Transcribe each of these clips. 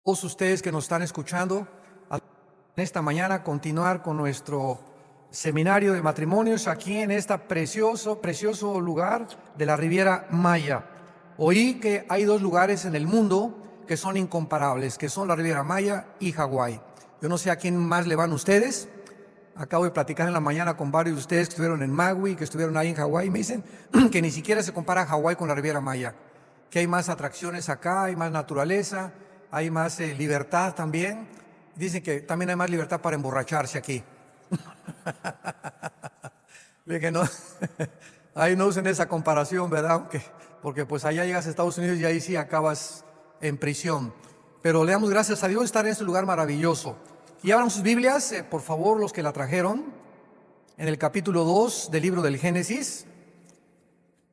Todos ustedes que nos están escuchando en esta mañana, continuar con nuestro seminario de matrimonios aquí en este precioso lugar de la Riviera Maya. Oí que hay dos lugares en el mundo que son incomparables, que son la Riviera Maya y Hawái. Yo no sé a quién más le van ustedes. Acabo de platicar en la mañana con varios de ustedes que estuvieron en Maui, que estuvieron ahí en Hawái, y me dicen que ni siquiera se compara Hawái con la Riviera Maya, que hay más atracciones acá, hay más naturaleza, hay más libertad también. Dicen que también hay más libertad para emborracharse aquí. Que no, ahí no usen esa comparación, ¿verdad? Porque pues allá llegas a Estados Unidos y ahí sí acabas en prisión. Pero le damos gracias a Dios de estar en este lugar maravilloso. Y abran sus Biblias, por favor, los que la trajeron, en el capítulo 2 del libro del Génesis.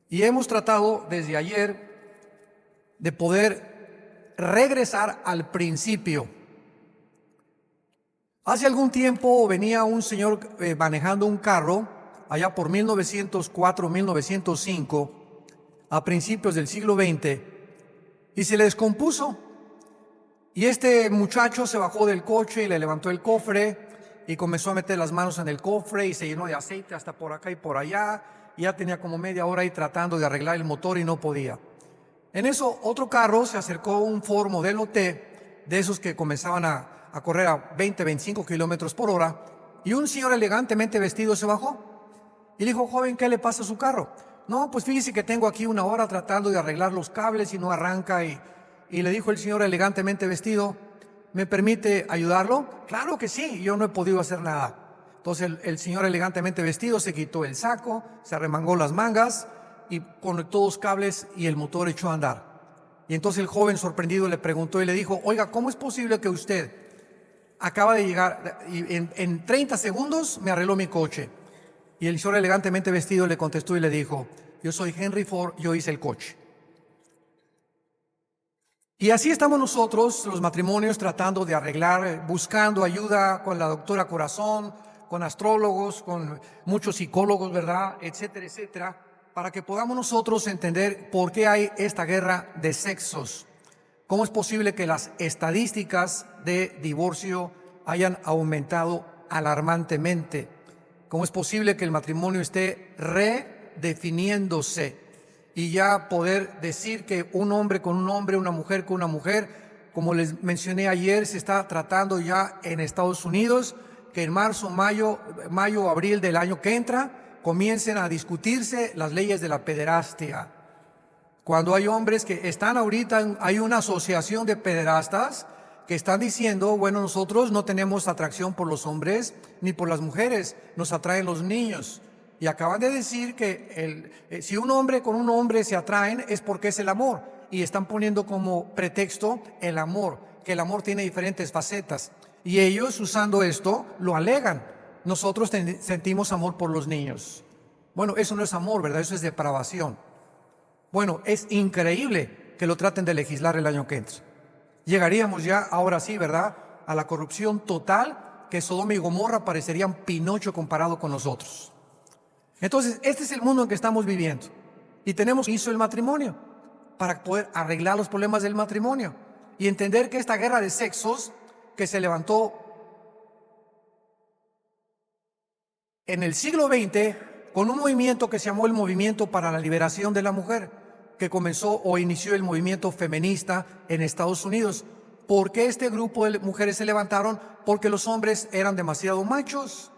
Y hemos tratado desde ayer de poder regresar al principio. Hace algún tiempo venía un señor manejando un carro, allá por 1904, 1905, a principios del siglo XX, y se le descompuso. Y este muchacho se bajó del coche y le levantó el cofre y comenzó a meter las manos en el cofre y se llenó de aceite hasta por acá y por allá. Y ya tenía como media hora ahí tratando de arreglar el motor y no podía. En eso otro carro se acercó, un Ford modelo T, de esos que comenzaban a correr a 20, 25 kilómetros por hora, y un señor elegantemente vestido se bajó y le dijo: joven, ¿qué le pasa a su carro? No, pues fíjese que tengo aquí una hora tratando de arreglar los cables y no arranca. Y le dijo el señor elegantemente vestido: ¿me permite ayudarlo? Claro que sí, yo no he podido hacer nada. Entonces el señor elegantemente vestido se quitó el saco, se arremangó las mangas y conectó dos cables y el motor echó a andar. Y entonces el joven sorprendido le preguntó y le dijo: oiga, ¿cómo es posible que usted acaba de llegar y en 30 segundos me arregló mi coche? Y el señor elegantemente vestido le contestó y le dijo: yo soy Henry Ford, yo hice el coche. Y así estamos nosotros, los matrimonios, tratando de arreglar, buscando ayuda con la doctora Corazón, con astrólogos, con muchos psicólogos, ¿verdad? Etcétera, etcétera, para que podamos nosotros entender por qué hay esta guerra de sexos. ¿Cómo es posible que las estadísticas de divorcio hayan aumentado alarmantemente? ¿Cómo es posible que el matrimonio esté redefiniéndose y ya poder decir que un hombre con un hombre, una mujer con una mujer, como les mencioné ayer, se está tratando ya en Estados Unidos, que en marzo, mayo o abril del año que entra comiencen a discutirse las leyes de la pederastia? Cuando hay hombres que están ahorita, hay una asociación de pederastas que están diciendo: bueno, nosotros no tenemos atracción por los hombres ni por las mujeres, nos atraen los niños. Y acaban de decir que si un hombre con un hombre se atraen es porque es el amor. Y están poniendo como pretexto el amor, que el amor tiene diferentes facetas. Y ellos, usando esto, lo alegan: nosotros sentimos amor por los niños. Bueno, eso no es amor, ¿verdad? Eso es depravación. Bueno, es increíble que lo traten de legislar el año que entra. Llegaríamos ya, ahora sí, ¿verdad?, a la corrupción total, que Sodoma y Gomorra parecerían Pinocho comparado con nosotros. Entonces, este es el mundo en que estamos viviendo. Y tenemos que hizo el matrimonio para poder arreglar los problemas del matrimonio y entender que esta guerra de sexos que se levantó en el siglo XX con un movimiento que se llamó el Movimiento para la Liberación de la Mujer, que comenzó o inició el movimiento feminista en Estados Unidos. ¿Por qué este grupo de mujeres se levantaron? Porque los hombres eran demasiado machos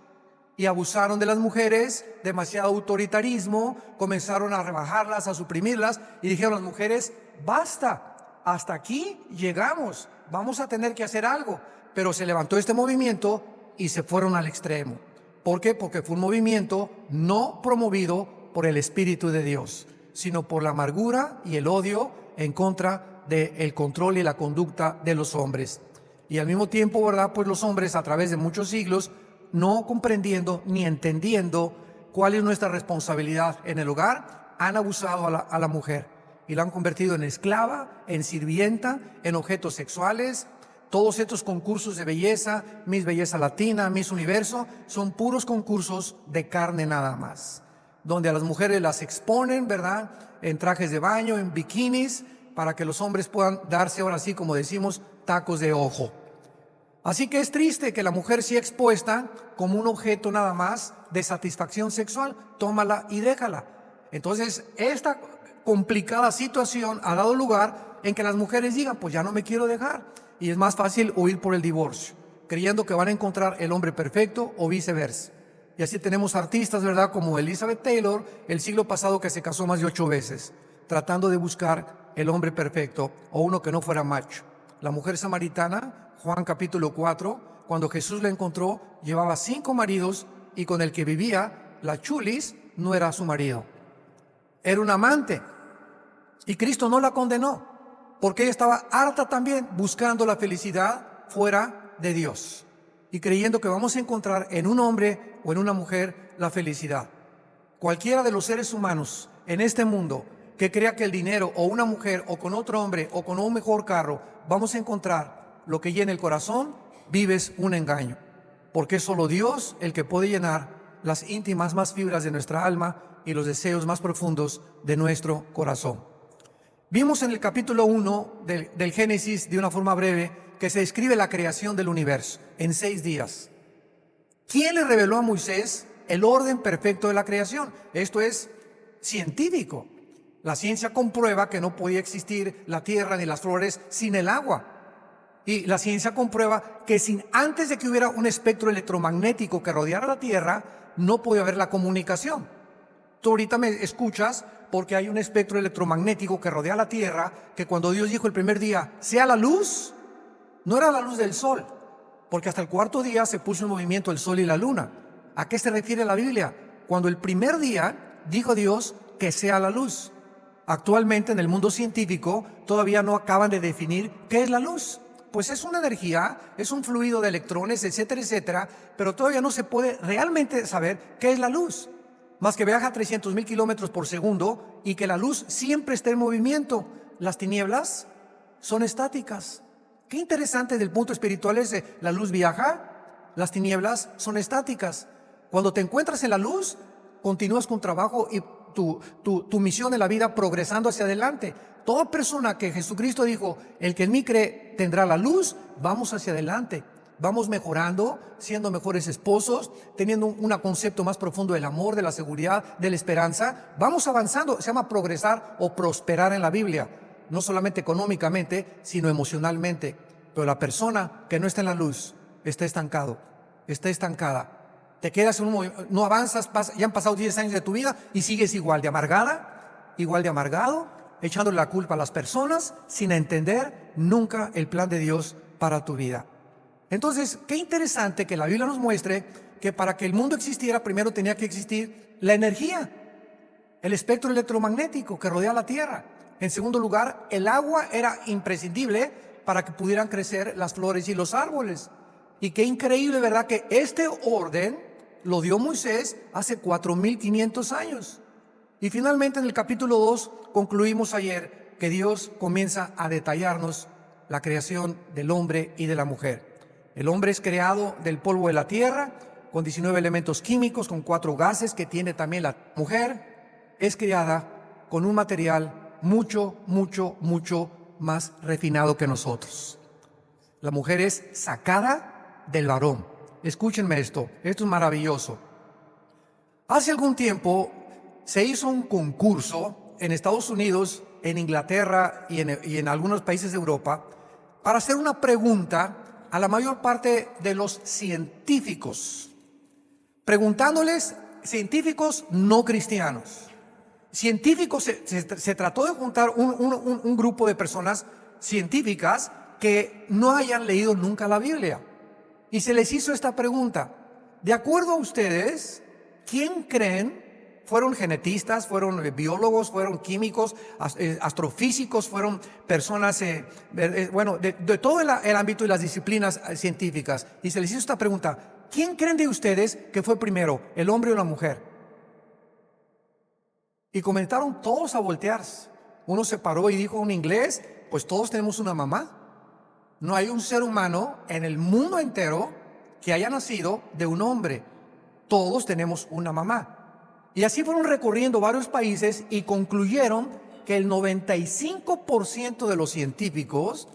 y abusaron de las mujeres, demasiado autoritarismo, comenzaron a rebajarlas, a suprimirlas, y dijeron las mujeres: basta, hasta aquí llegamos, vamos a tener que hacer algo. Pero se levantó este movimiento y se fueron al extremo. ¿Por qué? Porque fue un movimiento no promovido por el Espíritu de Dios, sino por la amargura y el odio en contra del control y la conducta de los hombres. Y al mismo tiempo, ¿verdad?, pues los hombres, a través de muchos siglos, no comprendiendo ni entendiendo cuál es nuestra responsabilidad en el hogar, han abusado a la mujer y la han convertido en esclava, en sirvienta, en objetos sexuales. Todos estos concursos de belleza, Miss Belleza Latina, Miss Universo, son puros concursos de carne nada más, donde a las mujeres las exponen, ¿verdad?, en trajes de baño, en bikinis, para que los hombres puedan darse, ahora sí, como decimos, tacos de ojo. Así que es triste que la mujer sea expuesta como un objeto nada más de satisfacción sexual. Tómala y déjala. Entonces, esta complicada situación ha dado lugar en que las mujeres digan, pues ya no me quiero dejar. Y es más fácil huir por el divorcio, creyendo que van a encontrar el hombre perfecto o viceversa. Y así tenemos artistas, ¿verdad? Como Elizabeth Taylor, el siglo pasado, que se casó más de 8 veces, tratando de buscar el hombre perfecto o uno que no fuera macho. La mujer samaritana, Juan capítulo 4, cuando Jesús la encontró, llevaba 5 maridos y con el que vivía, la chulis, no era su marido. Era un amante. Y Cristo no la condenó, porque ella estaba harta también buscando la felicidad fuera de Dios y creyendo que vamos a encontrar en un hombre o en una mujer la felicidad. Cualquiera de los seres humanos en este mundo que crea que el dinero o una mujer o con otro hombre o con un mejor carro vamos a encontrar lo que llena el corazón, vives un engaño, porque es solo Dios el que puede llenar las íntimas más fibras de nuestra alma y los deseos más profundos de nuestro corazón. Vimos en el capítulo 1 del Génesis, de una forma breve, que se describe la creación del universo en 6 días. ¿Quién le reveló a Moisés el orden perfecto de la creación? Esto es científico. La ciencia comprueba que no podía existir la tierra ni las flores sin el agua. Y la ciencia comprueba que antes de que hubiera un espectro electromagnético que rodeara la Tierra, no podía haber la comunicación. Tú ahorita me escuchas porque hay un espectro electromagnético que rodea la Tierra, que cuando Dios dijo el primer día, sea la luz, no era la luz del sol, porque hasta el 4.º día se puso en movimiento el sol y la luna. ¿A qué se refiere la Biblia? Cuando el primer día dijo Dios que sea la luz. Actualmente en el mundo científico todavía no acaban de definir qué es la luz. Pues es una energía, es un fluido de electrones, etcétera, etcétera, pero todavía no se puede realmente saber qué es la luz, más que viaja a 300,000 kilómetros por segundo y que la luz siempre está en movimiento. Las tinieblas son estáticas. Qué interesante desde el punto espiritual es, la luz viaja, las tinieblas son estáticas. Cuando te encuentras en la luz, continúas con trabajo y tu misión en la vida progresando hacia adelante. Toda persona que Jesucristo dijo, el que en mí cree tendrá la luz, vamos hacia adelante. Vamos mejorando, siendo mejores esposos, teniendo un concepto más profundo del amor, de la seguridad, de la esperanza. Vamos avanzando, se llama progresar o prosperar en la Biblia. No solamente económicamente, sino emocionalmente. Pero la persona que no está en la luz está estancado, está estancada. Te quedas no avanzas, ya han pasado 10 años de tu vida y sigues igual de amargada, igual de amargado, echándole la culpa a las personas sin entender nunca el plan de Dios para tu vida. Entonces, qué interesante que la Biblia nos muestre que para que el mundo existiera, primero tenía que existir la energía, el espectro electromagnético que rodea la Tierra. En segundo lugar, el agua era imprescindible para que pudieran crecer las flores y los árboles. Y qué increíble, ¿verdad?, que este orden lo dio Moisés hace 4,500 años. Y finalmente en el capítulo 2 concluimos ayer que Dios comienza a detallarnos la creación del hombre y de la mujer. El hombre es creado del polvo de la tierra, con 19 elementos químicos, con 4 gases que tiene también la mujer. Es creada con un material mucho, mucho, mucho más refinado que nosotros. La mujer es sacada del varón. Escúchenme esto es maravilloso. Hace algún tiempo se hizo un concurso en Estados Unidos, en Inglaterra y en algunos países de Europa para hacer una pregunta a la mayor parte de los científicos, preguntándoles, científicos no cristianos, científicos, se trató de juntar un grupo de personas científicas que no hayan leído nunca la Biblia. Y se les hizo esta pregunta: de acuerdo a ustedes, ¿quién creen? Fueron genetistas, fueron biólogos, fueron químicos, astrofísicos, fueron personas, de todo el ámbito y las disciplinas científicas. Y se les hizo esta pregunta: ¿quién creen de ustedes que fue primero, el hombre o la mujer? Y comenzaron todos a voltearse. Uno se paró y dijo en inglés, pues todos tenemos una mamá. No hay un ser humano en el mundo entero que haya nacido de un hombre. Todos tenemos una mamá. Y así fueron recorriendo varios países y concluyeron que el 95% de los científicos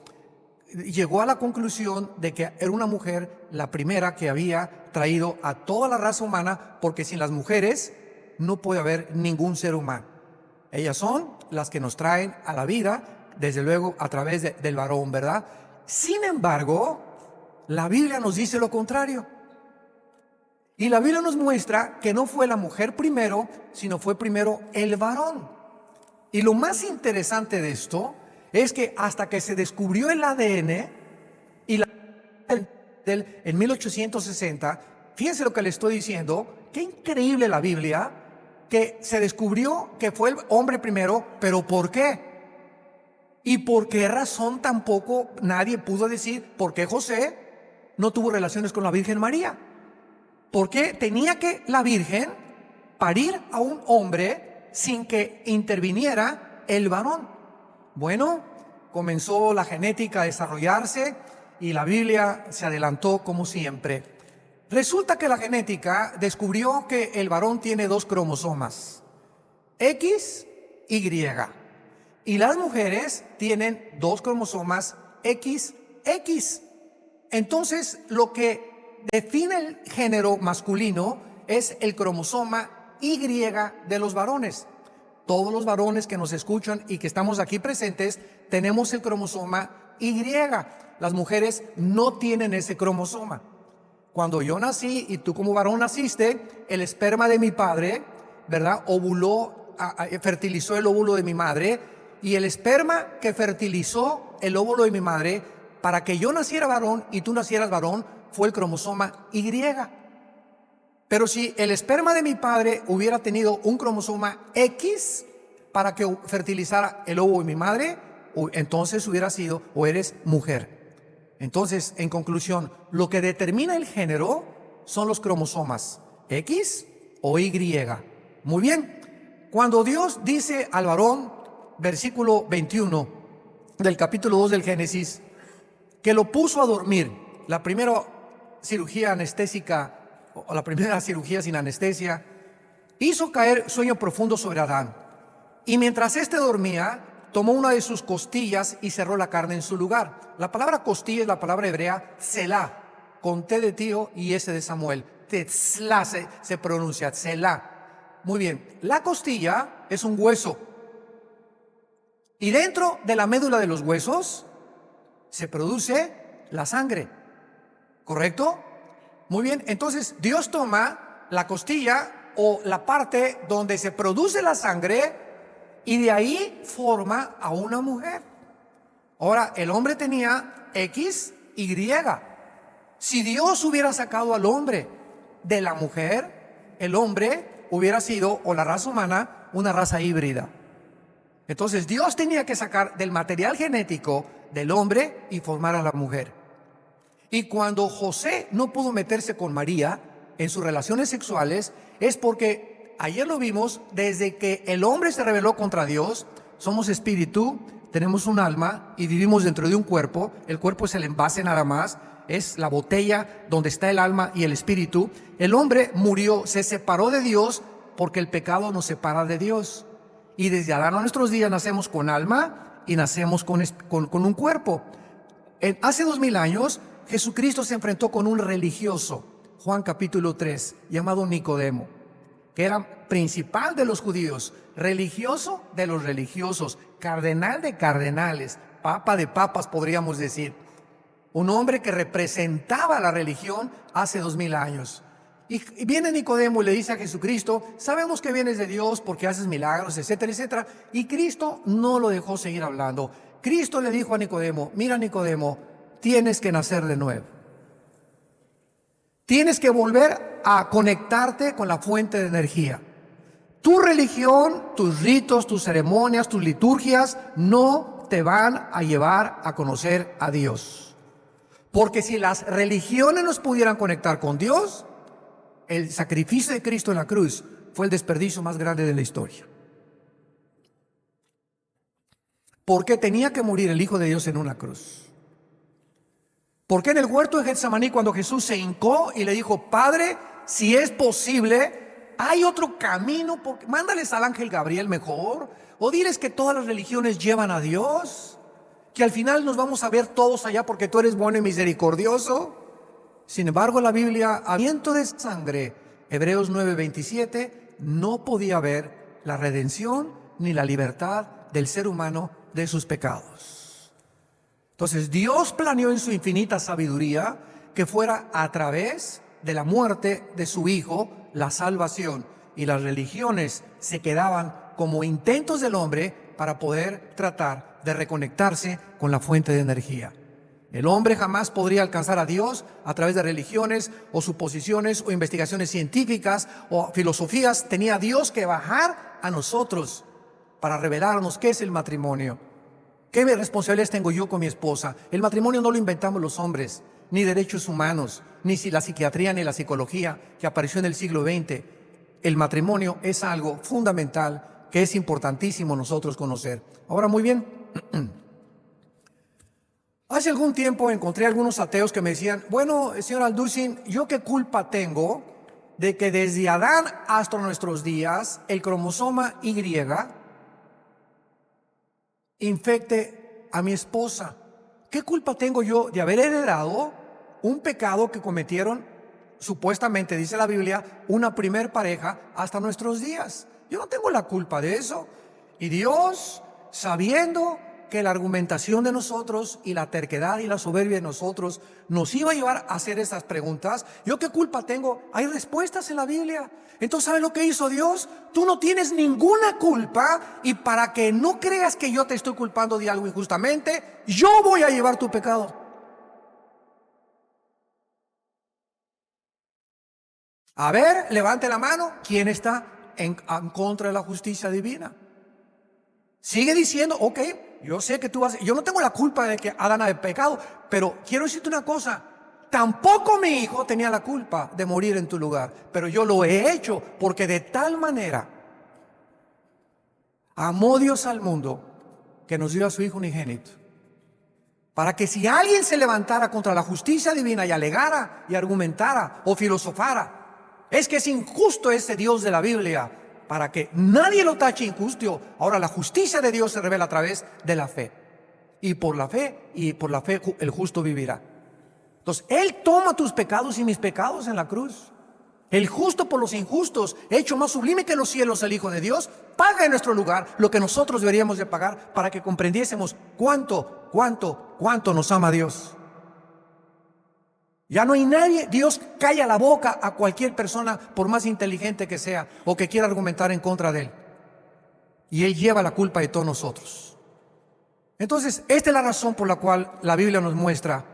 llegó a la conclusión de que era una mujer la primera que había traído a toda la raza humana, porque sin las mujeres no puede haber ningún ser humano. Ellas son las que nos traen a la vida, desde luego a través del varón, ¿verdad? Sin embargo, la Biblia nos dice lo contrario. Y la Biblia nos muestra que no fue la mujer primero, sino fue primero el varón. Y lo más interesante de esto es que hasta que se descubrió el ADN y en 1860, fíjense lo que le estoy diciendo, qué increíble la Biblia, que se descubrió que fue el hombre primero, pero ¿por qué? ¿Y por qué razón tampoco nadie pudo decir por qué José no tuvo relaciones con la Virgen María? ¿Por qué tenía que la Virgen parir a un hombre sin que interviniera el varón? Bueno, comenzó la genética a desarrollarse y la Biblia se adelantó como siempre. Resulta que la genética descubrió que el varón tiene 2 cromosomas, X y Y. Y las mujeres tienen 2 cromosomas XX. Entonces, lo que define el género masculino es el cromosoma Y de los varones. Todos los varones que nos escuchan y que estamos aquí presentes tenemos el cromosoma Y. Las mujeres no tienen ese cromosoma. Cuando yo nací y tú como varón naciste, el esperma de mi padre, ¿verdad?, ovuló, fertilizó el óvulo de mi madre, y el esperma que fertilizó el óvulo de mi madre para que yo naciera varón y tú nacieras varón fue el cromosoma Y. Pero si el esperma de mi padre hubiera tenido un cromosoma X para que fertilizara el óvulo de mi madre, entonces hubiera sido o eres mujer. Entonces, en conclusión, lo que determina el género son los cromosomas X o Y. Muy bien. Cuando Dios dice al varón, versículo 21 del capítulo 2 del Génesis, que lo puso a dormir, la primera cirugía anestésica, o la primera cirugía sin anestesia, hizo caer sueño profundo sobre Adán. Y mientras éste dormía, tomó una de sus costillas y cerró la carne en su lugar. La palabra costilla es la palabra hebrea Tselá, con T de tío y S de Samuel. Tetzlá se pronuncia, Tselá. Muy bien, la costilla es un hueso. Y dentro de la médula de los huesos se produce la sangre. ¿Correcto? Muy bien, entonces Dios toma la costilla o la parte donde se produce la sangre y de ahí forma a una mujer. Ahora, el hombre tenía X, Y. Si Dios hubiera sacado al hombre de la mujer, el hombre hubiera sido, o la raza humana, una raza híbrida. Entonces Dios tenía que sacar del material genético del hombre y formar a la mujer. Y cuando José no pudo meterse con María en sus relaciones sexuales, es porque, ayer lo vimos, desde que el hombre se rebeló contra Dios, somos espíritu, tenemos un alma y vivimos dentro de un cuerpo. El cuerpo es el envase nada más, es la botella donde está el alma y el espíritu. El hombre murió, se separó de Dios porque el pecado nos separa de Dios. Y desde Adán a nuestros días nacemos con alma y nacemos con un cuerpo. Hace 2000 años Jesucristo se enfrentó con un religioso, Juan capítulo 3, llamado Nicodemo, que era principal de los judíos, religioso de los religiosos, cardenal de cardenales, papa de papas podríamos decir. Un hombre que representaba la religión hace 2000 años. Y viene Nicodemo y le dice a Jesucristo, sabemos que vienes de Dios porque haces milagros, etcétera, etcétera. Y Cristo no lo dejó seguir hablando. Cristo le dijo a Nicodemo, mira Nicodemo, tienes que nacer de nuevo. Tienes que volver a conectarte con la fuente de energía. Tu religión, tus ritos, tus ceremonias, tus liturgias no te van a llevar a conocer a Dios. Porque si las religiones nos pudieran conectar con Dios, el sacrificio de Cristo en la cruz fue el desperdicio más grande de la historia. Porque tenía que morir el Hijo de Dios en una cruz. Porque en el huerto de Getsemaní, cuando Jesús se hincó y le dijo, Padre, si es posible, hay otro camino, mándales al ángel Gabriel mejor, o diles que todas las religiones llevan a Dios. que al final nos vamos a ver todos allá porque tú eres bueno y misericordioso. Sin embargo, la Biblia, a viento de sangre, Hebreos 9:27, no podía ver la redención ni la libertad del ser humano de sus pecados. Entonces, Dios planeó en su infinita sabiduría que fuera a través de la muerte de su Hijo la salvación, y las religiones se quedaban como intentos del hombre para poder tratar de reconectarse con la fuente de energía. El hombre jamás podría alcanzar a Dios a través de religiones o suposiciones o investigaciones científicas o filosofías. Tenía Dios que bajar a nosotros para revelarnos qué es el matrimonio. ¿Qué responsabilidades tengo yo con mi esposa? El matrimonio no lo inventamos los hombres, ni derechos humanos, ni si la psiquiatría ni la psicología que apareció en el siglo XX. El matrimonio es algo fundamental que es importantísimo nosotros conocer. Ahora, muy bien. Hace algún tiempo encontré algunos ateos que me decían, bueno, señor Alducin, ¿yo qué culpa tengo de que desde Adán hasta nuestros días el cromosoma Y infecte a mi esposa? ¿Qué culpa tengo yo de haber heredado un pecado que cometieron, supuestamente, dice la Biblia, una primer pareja hasta nuestros días? Yo no tengo la culpa de eso. Y Dios, sabiendo que la argumentación de nosotros y la terquedad y la soberbia de nosotros nos iba a llevar a hacer estas preguntas, ¿yo qué culpa tengo? Hay respuestas en la Biblia. Entonces, ¿sabes lo que hizo Dios? Tú no tienes ninguna culpa, y para que no creas que yo te estoy culpando de algo injustamente, yo voy a llevar tu pecado. A ver, levante la mano. ¿Quién está en contra de la justicia divina? Sigue diciendo, ok, yo sé que tú vas, yo no tengo la culpa de que Adán haya pecado, pero quiero decirte una cosa, tampoco mi hijo tenía la culpa de morir en tu lugar, pero yo lo he hecho porque de tal manera amó Dios al mundo que nos dio a su Hijo unigénito, para que si alguien se levantara contra la justicia divina y alegara y argumentara o filosofara, es que es injusto este Dios de la Biblia, para que nadie lo tache injusto. Ahora la justicia de Dios se revela a través de la fe. Y por la fe el justo vivirá. Entonces, Él toma tus pecados y mis pecados en la cruz. El justo por los injustos, hecho más sublime que los cielos, el Hijo de Dios, paga en nuestro lugar lo que nosotros deberíamos de pagar, para que comprendiésemos cuánto nos ama Dios. Ya no hay nadie. Dios calla la boca a cualquier persona, por más inteligente que sea o que quiera argumentar en contra de Él. Y Él lleva la culpa de todos nosotros. Entonces, esta es la razón por la cual la Biblia nos muestra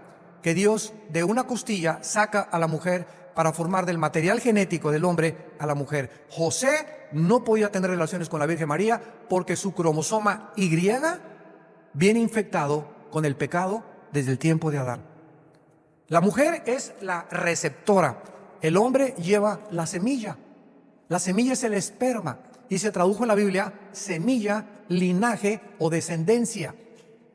que Dios de una costilla saca a la mujer para formar del material genético del hombre a la mujer. José no podía tener relaciones con la Virgen María porque su cromosoma Y viene infectado con el pecado desde el tiempo de Adán. La mujer es la receptora, el hombre lleva la semilla. La semilla es el esperma y se tradujo en la Biblia semilla, linaje o descendencia.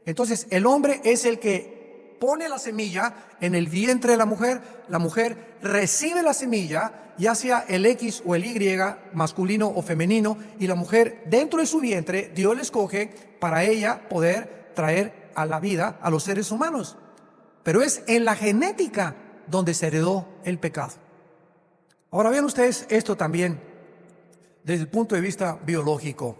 Entonces el hombre es el que pone la semilla en el vientre de la mujer recibe la semilla, ya sea el X o el Y, masculino o femenino, y la mujer dentro de su vientre, Dios le escoge para ella poder traer a la vida a los seres humanos. Pero es en la genética donde se heredó el pecado. Ahora vean ustedes esto también desde el punto de vista biológico.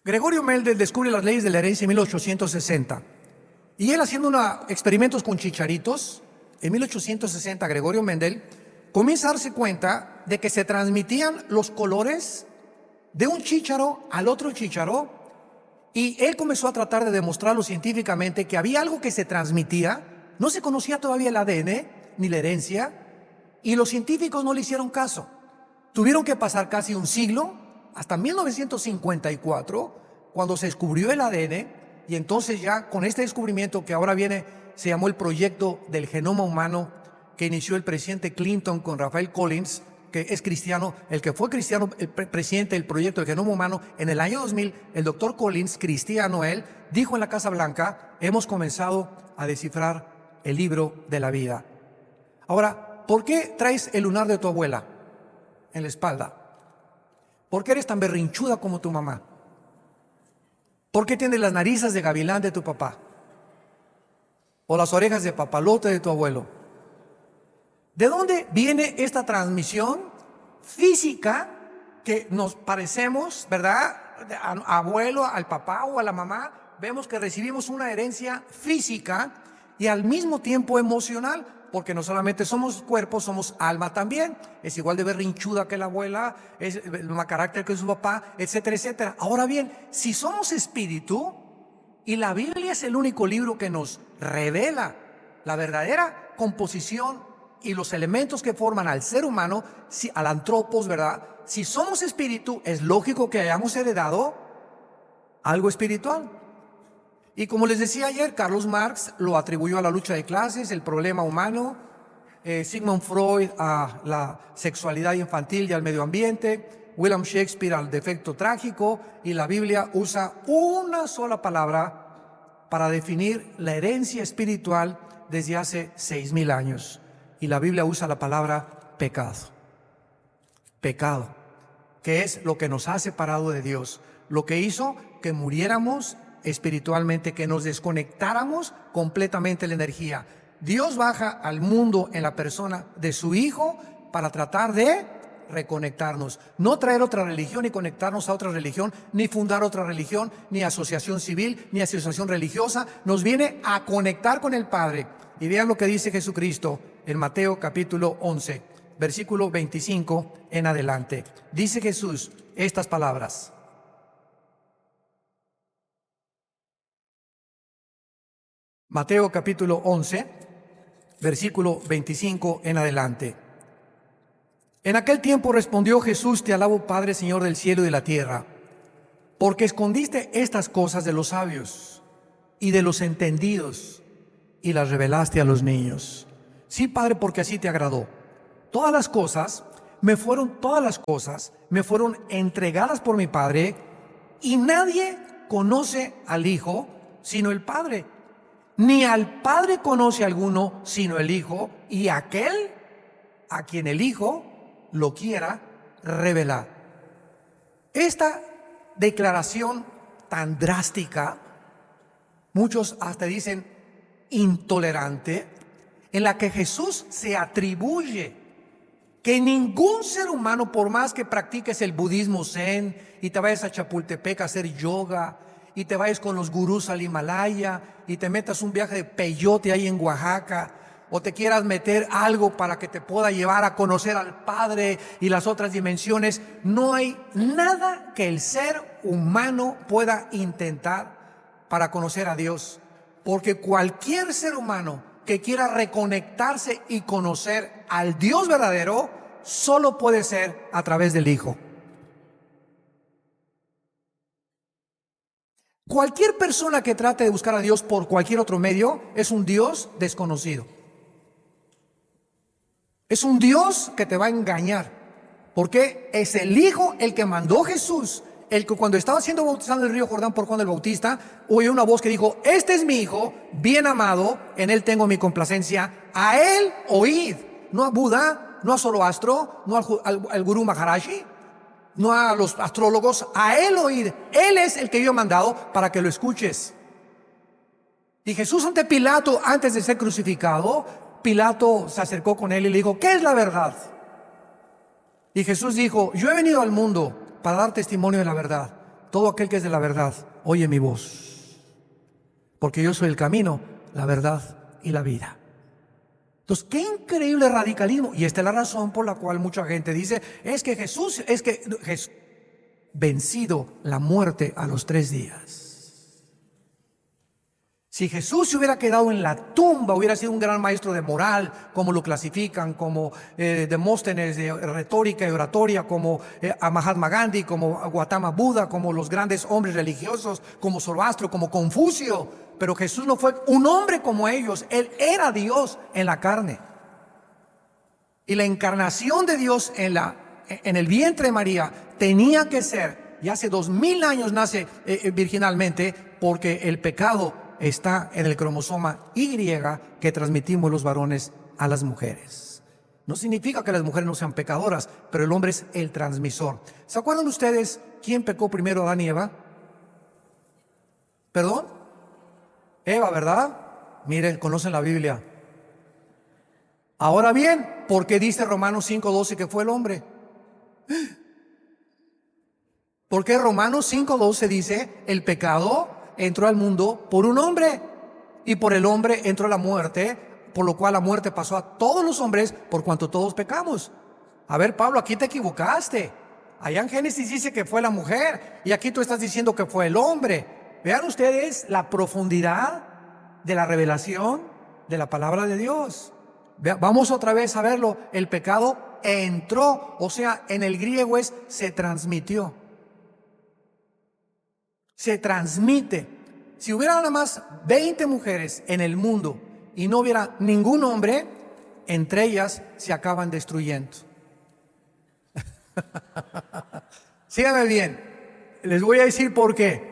Gregorio Mendel descubre las leyes de la herencia en 1860. Y él, haciendo experimentos con chicharitos, en 1860 Gregorio Mendel comienza a darse cuenta de que se transmitían los colores de un chícharo al otro chícharo. Y él comenzó a tratar de demostrarlo científicamente, que había algo que se transmitía. No se conocía todavía el ADN ni la herencia, y los científicos no le hicieron caso. Tuvieron que pasar casi un siglo, hasta 1954, cuando se descubrió el ADN, y entonces ya con este descubrimiento que ahora viene, se llamó el proyecto del genoma humano, que inició el presidente Clinton con Rafael Collins, que es cristiano, el que fue cristiano, el presidente del proyecto del genoma humano. En el año 2000, el doctor Collins, cristiano él, dijo en la Casa Blanca: hemos comenzado a descifrar el libro de la vida. Ahora, ¿por qué traes el lunar de tu abuela en la espalda? ¿Por qué eres tan berrinchuda como tu mamá? ¿Por qué tienes las narices de gavilán de tu papá? ¿O las orejas de papalote de tu abuelo? ¿De dónde viene esta transmisión física que nos parecemos, verdad? Al abuelo, al papá o a la mamá. Vemos que recibimos una herencia física y al mismo tiempo emocional, porque no solamente somos cuerpo, somos alma también. Es igual de berrinchuda que la abuela, es el mismo carácter que su papá, etcétera, etcétera. Ahora bien, si somos espíritu, y la Biblia es el único libro que nos revela la verdadera composición y los elementos que forman al ser humano, al antropos, ¿verdad? Si somos espíritu, es lógico que hayamos heredado algo espiritual. Y como les decía ayer, Carlos Marx lo atribuyó a la lucha de clases, el problema humano, Sigmund Freud a la sexualidad infantil y al medio ambiente, William Shakespeare al defecto trágico, y la Biblia usa una sola palabra para definir la herencia espiritual desde hace 6,000 años. Y la Biblia usa la palabra pecado. Pecado, que es lo que nos ha separado de Dios, lo que hizo que muriéramos espiritualmente, que nos desconectáramos completamente de la energía. Dios baja al mundo en la persona de su Hijo para tratar de reconectarnos, no traer otra religión y conectarnos a otra religión, ni fundar otra religión, ni asociación civil, ni asociación religiosa. Nos viene a conectar con el Padre. Y vean lo que dice Jesucristo en Mateo capítulo 11, versículo 25 en adelante. Dice Jesús estas palabras: Mateo capítulo 11, versículo 25 en adelante. En aquel tiempo respondió Jesús: Te alabo, Padre, Señor del cielo y de la tierra, porque escondiste estas cosas de los sabios y de los entendidos y las revelaste a los niños. Sí, Padre, porque así te agradó. Todas las cosas me fueron entregadas por mi Padre, y nadie conoce al Hijo sino el Padre, ni al Padre conoce alguno sino el Hijo, y aquel a quien el Hijo lo quiera revelar. Esta declaración tan drástica, muchos hasta dicen intolerante, en la que Jesús se atribuye que ningún ser humano, por más que practiques el budismo zen y te vayas a Chapultepec a hacer yoga, y te vayas con los gurús al Himalaya y te metas un viaje de peyote ahí en Oaxaca, o te quieras meter algo para que te pueda llevar a conocer al Padre y las otras dimensiones, no hay nada que el ser humano pueda intentar para conocer a Dios, porque cualquier ser humano que quiera reconectarse y conocer al Dios verdadero solo puede ser a través del Hijo. Cualquier persona que trate de buscar a Dios por cualquier otro medio es un Dios desconocido. Es un Dios que te va a engañar, porque es el Hijo el que mandó Jesús, el que cuando estaba siendo bautizado en el río Jordán por Juan el Bautista, oyó una voz que dijo: Este es mi Hijo, bien amado, en él tengo mi complacencia, a él oíd. No a Buda, no a Zoroastro, no al gurú Maharaji, no a los astrólogos, a él oíd. Él es el que yo he mandado para que lo escuches. Y Jesús ante Pilato, antes de ser crucificado, Pilato se acercó con él y le dijo: ¿qué es la verdad? Y Jesús dijo: yo he venido al mundo para dar testimonio de la verdad. Todo aquel que es de la verdad oye mi voz, porque yo soy el camino, la verdad y la vida. Entonces, qué increíble radicalismo. Y esta es la razón por la cual mucha gente dice: es que Jesús vencido la muerte a los 3 días. Si Jesús se hubiera quedado en la tumba, hubiera sido un gran maestro de moral, como lo clasifican, como Demóstenes de retórica y oratoria, como a Mahatma Gandhi, como a Gautama Buda, como los grandes hombres religiosos, como Zoroastro, como Confucio. Pero Jesús no fue un hombre como ellos. Él era Dios en la carne. Y la encarnación de Dios en el vientre de María tenía que ser, y hace 2000 años nace virginalmente, porque el pecado está en el cromosoma Y que transmitimos los varones a las mujeres. No significa que las mujeres no sean pecadoras, pero el hombre es el transmisor. ¿Se acuerdan ustedes quién pecó primero, Adán y Eva? ¿Perdón? Eva, ¿verdad? Miren, conocen la Biblia. Ahora bien, ¿por qué dice Romanos 5:12 que fue el hombre? Porque Romanos 5:12 dice, el pecado entró al mundo por un hombre, y por el hombre entró la muerte, por lo cual la muerte pasó a todos los hombres por cuanto todos pecamos. A ver, Pablo, aquí te equivocaste. Allá en Génesis dice que fue la mujer, y aquí tú estás diciendo que fue el hombre. Vean ustedes la profundidad de la revelación de la palabra de Dios. Vamos otra vez a verlo. El pecado entró, o sea, en el griego es se transmitió. Se transmite. Si hubiera nada más 20 mujeres en el mundo y no hubiera ningún hombre, entre ellas se acaban destruyendo. Síganme bien. Les voy a decir por qué.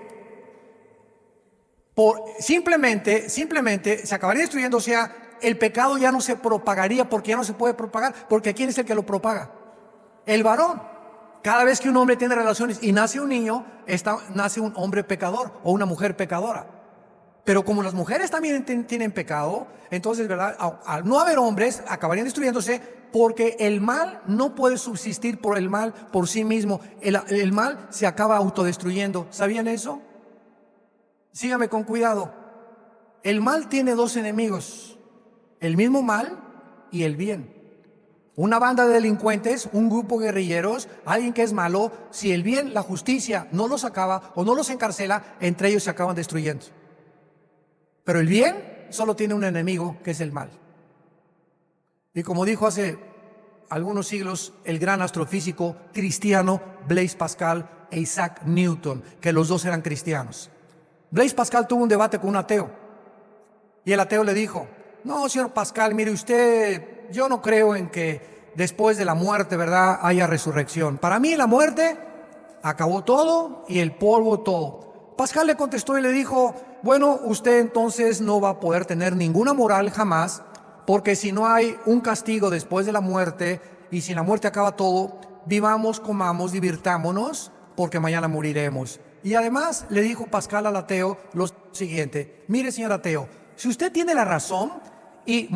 Simplemente se acabaría destruyendo, o sea, el pecado ya no se propagaría porque ya no se puede propagar, porque ¿quién es el que lo propaga? El varón. Cada vez que un hombre tiene relaciones y nace un niño, nace un hombre pecador o una mujer pecadora. Pero como las mujeres también tienen pecado, entonces, ¿verdad? Al no haber hombres, acabarían destruyéndose porque el mal no puede subsistir por el mal por sí mismo. El mal se acaba autodestruyendo. ¿Sabían eso? Sígame con cuidado. El mal tiene dos enemigos: el mismo mal y el bien. Una banda de delincuentes, un grupo de guerrilleros, alguien que es malo, si el bien, la justicia, no los acaba o no los encarcela, entre ellos se acaban destruyendo. Pero el bien solo tiene un enemigo, que es el mal. Y como dijo hace algunos siglos el gran astrofísico cristiano Blaise Pascal e Isaac Newton, que los dos eran cristianos. Blaise Pascal tuvo un debate con un ateo, y el ateo le dijo: no, señor Pascal, mire usted, yo no creo en que después de la muerte, ¿verdad?, haya resurrección. Para mí la muerte acabó todo y el polvo todo. Pascal le contestó y le dijo: bueno, usted entonces no va a poder tener ninguna moral jamás, porque si no hay un castigo después de la muerte y si la muerte acaba todo, vivamos, comamos, divirtámonos, porque mañana moriremos. Y además le dijo Pascal al ateo lo siguiente: mire, señor ateo, si usted tiene la razón, y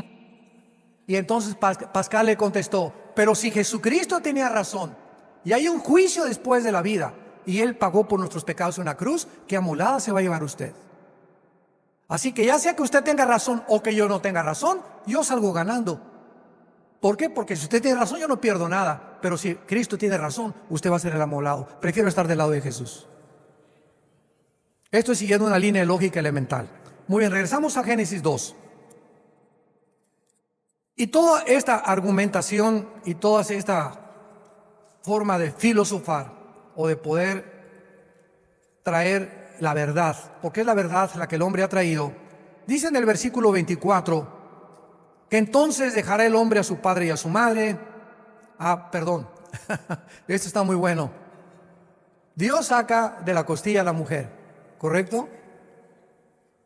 entonces Pascal le contestó: pero si Jesucristo tenía razón y hay un juicio después de la vida y Él pagó por nuestros pecados en una cruz, ¿qué amolada se va a llevar usted? Así que ya sea que usted tenga razón o que yo no tenga razón, yo salgo ganando. ¿Por qué? Porque si usted tiene razón, yo no pierdo nada. Pero si Cristo tiene razón, usted va a ser el amolado. Prefiero estar del lado de Jesús. Esto es siguiendo una línea de lógica elemental. Muy bien, regresamos a Génesis 2. Y toda esta argumentación y toda esta forma de filosofar o de poder traer la verdad, porque es la verdad la que el hombre ha traído, dice en el versículo 24 que entonces dejará el hombre a su padre y a su madre. Perdón, esto está muy bueno. Dios saca de la costilla a la mujer, ¿correcto?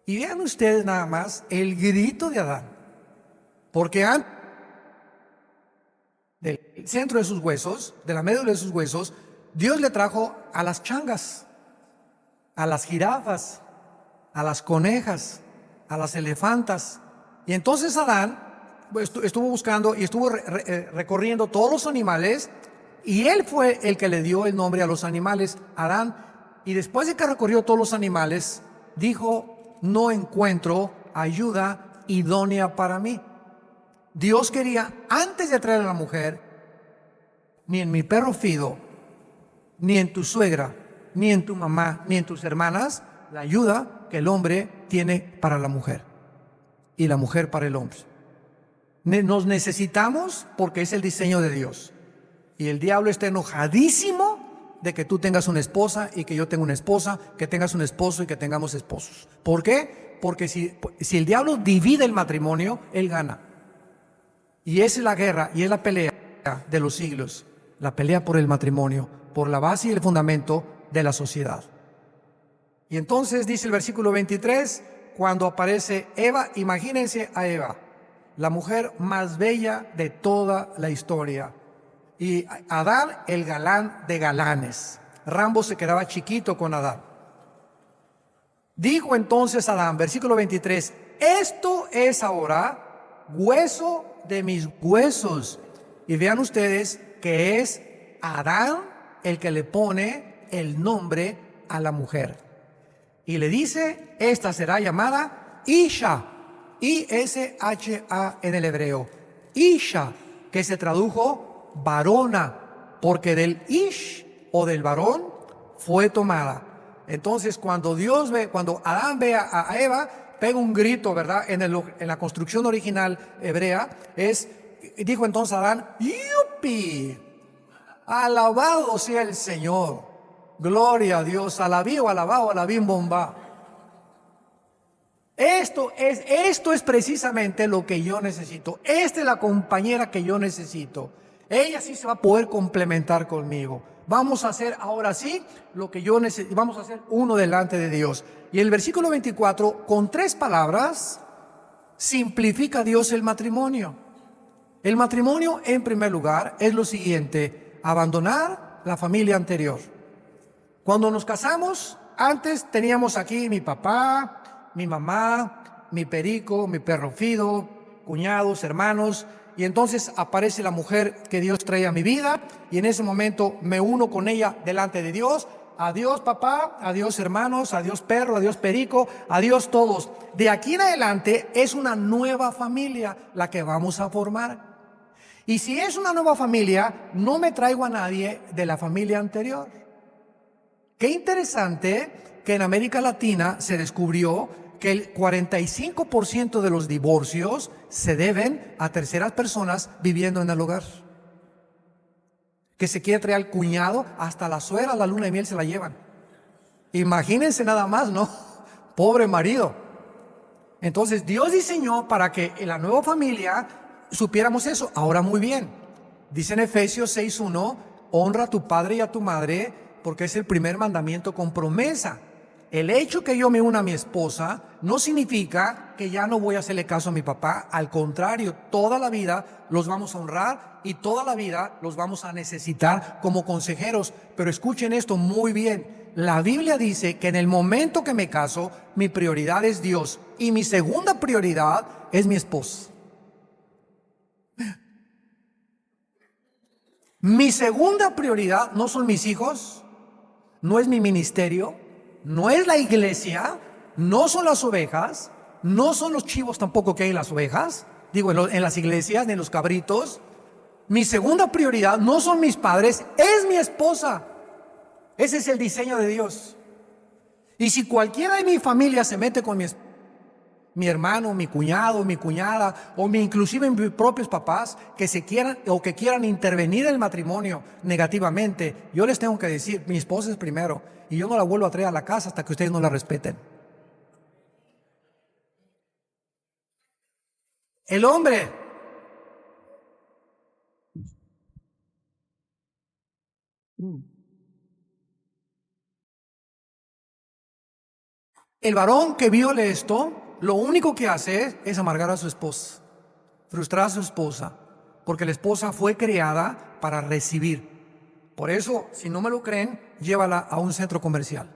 Y vean ustedes nada más el grito de Adán, porque antes del centro de sus huesos, de la médula de sus huesos, Dios le trajo a las changas, a las jirafas, a las conejas, a las elefantas. Y entonces Adán estuvo buscando y estuvo recorriendo todos los animales, y él fue el que le dio el nombre a los animales, Adán. Y después de que recorrió todos los animales, dijo: no encuentro ayuda idónea para mí. Dios quería, antes de traer a la mujer, ni en mi perro Fido, ni en tu suegra, ni en tu mamá, ni en tus hermanas, la ayuda que el hombre tiene para la mujer y la mujer para el hombre. Nos necesitamos porque es el diseño de Dios. Y el diablo está enojadísimo de que tú tengas una esposa y que yo tenga una esposa, que tengas un esposo y que tengamos esposos. ¿Por qué? Porque si el diablo divide el matrimonio, él gana. Y esa es la guerra y es la pelea de los siglos. La pelea por el matrimonio, por la base y el fundamento de la sociedad. Y entonces dice el versículo 23, cuando aparece Eva, imagínense a Eva, la mujer más bella de toda la historia. Y Adán, el galán de galanes. Rambo se quedaba chiquito con Adán. Dijo entonces Adán, versículo 23, esto es ahora hueso de mis huesos. Y vean ustedes que es Adán el que le pone el nombre a la mujer. Y le dice, esta será llamada Isha, I-S-H-A en el hebreo. Isha, que se tradujo varona, porque del Ish o del varón fue tomada. Entonces cuando Adán ve a Eva, pega un grito, ¿verdad? En la construcción original hebrea dijo entonces Adán, ¡yupi! Alabado sea el Señor. Gloria a Dios, alabío, alabado, alabín, bomba. Esto es precisamente lo que yo necesito. Esta es la compañera que yo necesito. Ella sí se va a poder complementar conmigo. Vamos a hacer ahora sí lo que yo necesito. Vamos a hacer uno delante de Dios. Y el versículo 24, con 3 palabras, simplifica Dios el matrimonio. El matrimonio, en primer lugar, es lo siguiente: abandonar la familia anterior. Cuando nos casamos, antes teníamos aquí mi papá, mi mamá, mi perico, mi perro Fido, cuñados, hermanos, y entonces aparece la mujer que Dios trae a mi vida, y en ese momento me uno con ella delante de Dios. Adiós papá, adiós hermanos, adiós perro, adiós perico, adiós todos. De aquí en adelante es una nueva familia la que vamos a formar. Y si es una nueva familia, no me traigo a nadie de la familia anterior. Qué interesante que en América Latina se descubrió que el 45% de los divorcios se deben a terceras personas viviendo en el hogar. Que se quiere traer al cuñado, hasta la suegra, la luna de miel se la llevan. Imagínense nada más, ¿no? Pobre marido. Entonces Dios diseñó para que en la nueva familia supiéramos eso. Ahora muy bien, dice en Efesios 6:1, honra a tu padre y a tu madre, porque es el primer mandamiento con promesa. El hecho que yo me una a mi esposa no significa que ya no voy a hacerle caso a mi papá. Al contrario, toda la vida los vamos a honrar y toda la vida los vamos a necesitar como consejeros. Pero escuchen esto muy bien. La Biblia dice que en el momento que me caso, mi prioridad es Dios y mi segunda prioridad es mi esposa. Mi segunda prioridad no son mis hijos, no es mi ministerio, no es la iglesia, no son las ovejas, no son los chivos tampoco que hay en las ovejas, digo en las iglesias, ni en los cabritos. Mi segunda prioridad no son mis padres, es mi esposa. Ese es el diseño de Dios. Y si cualquiera de mi familia se mete con mi hermano, mi cuñado, mi cuñada, o inclusive mis propios papás, que quieran intervenir en el matrimonio negativamente, yo les tengo que decir, mi esposa es primero, y yo no la vuelvo a traer a la casa hasta que ustedes no la respeten. El hombre, el varón que viole esto, lo único que hace es amargar a su esposa, frustrar a su esposa, porque la esposa fue creada para recibir. Por eso, si no me lo creen, llévala a un centro comercial.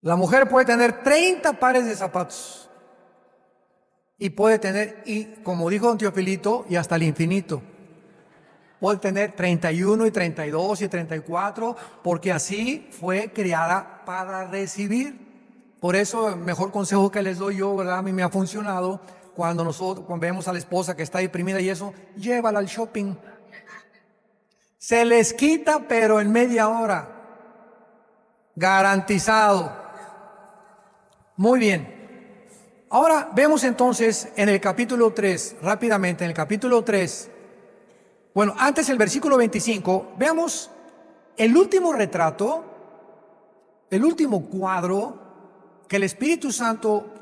La mujer puede tener 30 pares de zapatos y puede tener, y como dijo don Teofilito, y hasta el infinito. Puede tener 31 y 32 y 34, porque así fue creada para recibir. Por eso el mejor consejo que les doy yo, ¿verdad? A mí me ha funcionado cuando vemos a la esposa que está deprimida y eso, llévala al shopping. Se les quita, pero en media hora. Garantizado. Muy bien. Ahora vemos entonces en el capítulo 3, rápidamente, en el capítulo 3, bueno, antes el versículo 25, veamos el último retrato, el último cuadro que el Espíritu Santo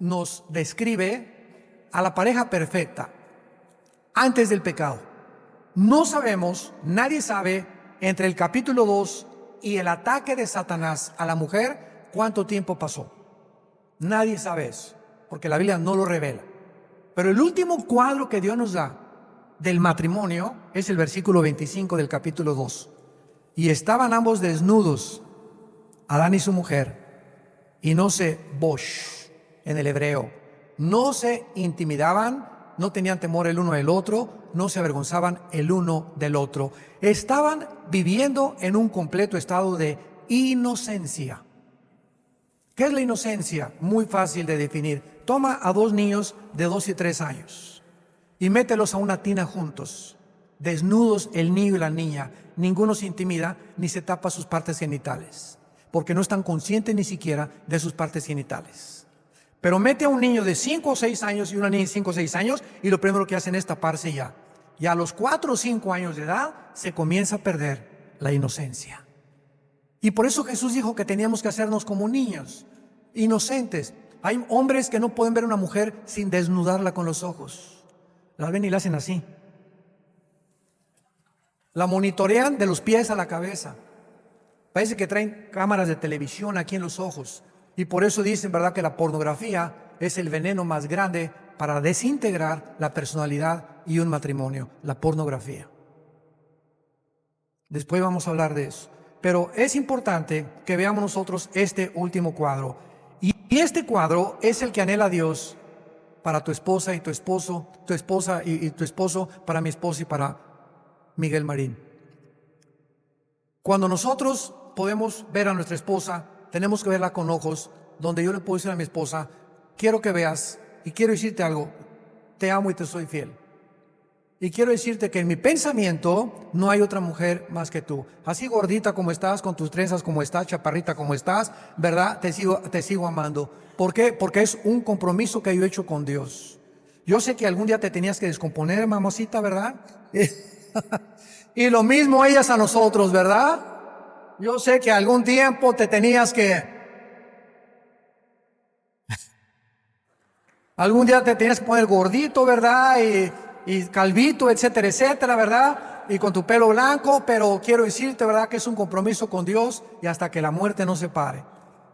nos describe a la pareja perfecta antes del pecado. No sabemos, nadie sabe, entre el capítulo 2 y el ataque de Satanás a la mujer, cuánto tiempo pasó. Nadie sabe eso, porque la Biblia no lo revela. Pero el último cuadro que Dios nos da del matrimonio es el versículo 25 del capítulo 2. Y estaban ambos desnudos, Adán y su mujer, y no se bosh en el hebreo, no se intimidaban, no tenían temor el uno del otro, no se avergonzaban el uno del otro. Estaban viviendo en un completo estado de inocencia. ¿Qué es la inocencia? Muy fácil de definir. Toma a dos niños de 2 y 3 años y mételos a una tina juntos, desnudos el niño y la niña. Ninguno se intimida ni se tapa sus partes genitales, porque no están conscientes ni siquiera de sus partes genitales. Pero mete a un niño de 5 o 6 años y una niña de 5 o 6 años y lo primero que hacen es taparse ya. Y a los 4 o 5 años de edad se comienza a perder la inocencia. Y por eso Jesús dijo que teníamos que hacernos como niños, inocentes. Hay hombres que no pueden ver a una mujer sin desnudarla con los ojos. La ven y la hacen así. La monitorean de los pies a la cabeza. Parece que traen cámaras de televisión aquí en los ojos. Y por eso dicen, ¿verdad?, que la pornografía es el veneno más grande para desintegrar la personalidad y un matrimonio, la pornografía. Después vamos a hablar de eso. Pero es importante que veamos nosotros este último cuadro. Y este cuadro es el que anhela Dios para tu esposa y tu esposo, tu esposa y tu esposo, para mi esposa y para Miguel Marín. Cuando nosotros podemos ver a nuestra esposa, tenemos que verla con ojos donde yo le puedo decir a mi esposa, quiero que veas y quiero decirte algo, te amo y te soy fiel. Y quiero decirte que en mi pensamiento no hay otra mujer más que tú. Así gordita como estás, con tus trenzas como estás, chaparrita como estás, ¿verdad? Te sigo amando. ¿Por qué? Porque es un compromiso que yo he hecho con Dios. Yo sé que algún día te tenías que descomponer, mamacita, ¿verdad? Y lo mismo ellas a nosotros, ¿verdad? Yo sé que algún tiempo te tenías que... Algún día te tenías que poner gordito, ¿verdad? Y calvito, etcétera, etcétera, ¿verdad? Y con tu pelo blanco, pero quiero decirte, ¿verdad?, que es un compromiso con Dios y hasta que la muerte nos separe.